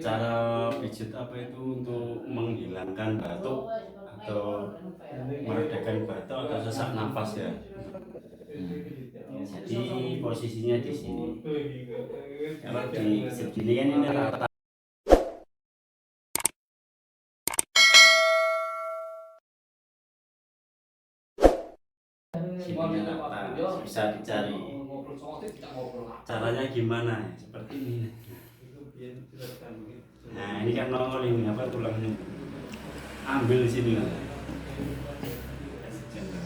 cara pijat apa itu untuk menghilangkan batuk atau meredakan batuk atau sesak nafas ya. Jadi posisinya di sini. Kalau di segini kan ini rata. Sini rata, bisa dicari. Caranya gimana? Seperti ini. Nah ini kan nongol ini apa tulangnya. Ambil sini lah.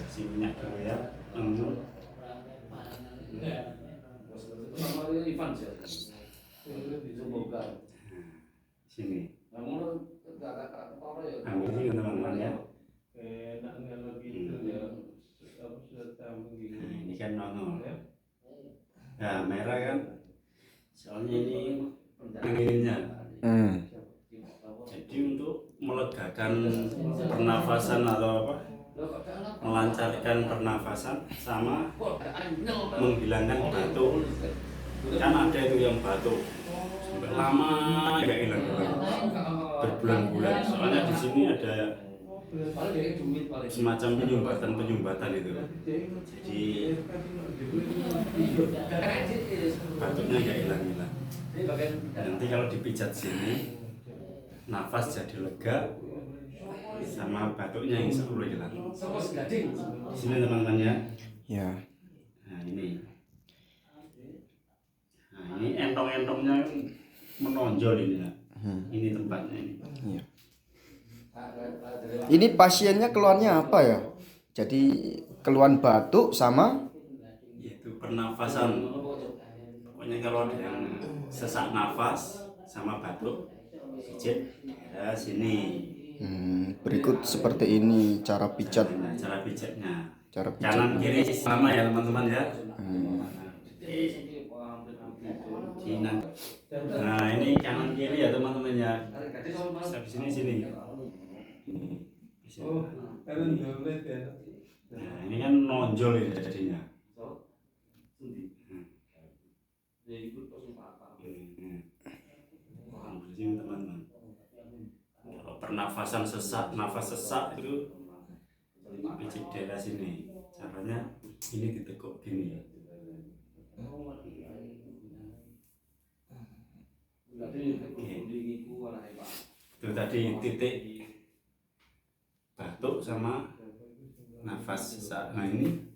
Si minyak dulu ya. Sini. Ambil sini teman-teman ya. Nah, ini kan nongol. Nah merah kan. Soalnya ini pengennya. Jadi untuk melegakan pernafasan atau apa? Melancarkan pernafasan sama menghilangkan batuk. Kan ada itu yang batuk sampai lama nggak hilang-hilang berbulan-bulan. Soalnya di sini ada semacam penyumbatan itu. Jadi batuknya nggak hilang-hilang. Nanti kalau dipijat sini, nafas jadi lega, sama batuknya yang sepuluh hilang. Sini teman-teman ya. Ya. Nah ini. Nah ini entong-entongnya menonjol ini ya. Ini tempatnya ini. Ya. Ini pasiennya keluhannya apa ya? Jadi keluhan batuk sama Yaitu pernafasan. Pokoknya kalau ada yang sesak nafas sama batuk, pijat ya sini. Berikut seperti ini cara pijat. Cara pijatnya. Cara pijat. Kanan kiri sama ya teman-teman ya. Nah ini kanan kiri ya teman-teman ya. Habis sini. Nah ini kan nonjol ini jadinya. Teman-teman. Kalau pernafasan sesak, nafas sesak itu pijat daerah sini. Caranya ini ditekuk gini. Itu tadi titik batuk sama nafas sesak. Nah ini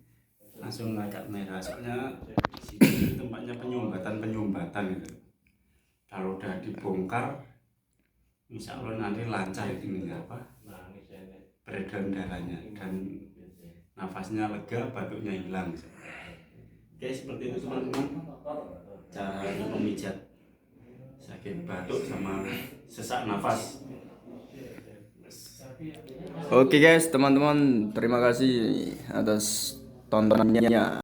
langsung agak merah. Soalnya sini tempatnya penyumbatan itu. Kalau udah dibongkar, insya Allah nanti lancar ini apa? Peredaran darahnya dan nafasnya lega, batuknya hilang. Oke seperti itu teman-teman. Cara memijat sakit batuk sama sesak nafas. Oke guys, teman-teman, terima kasih atas tontonannya.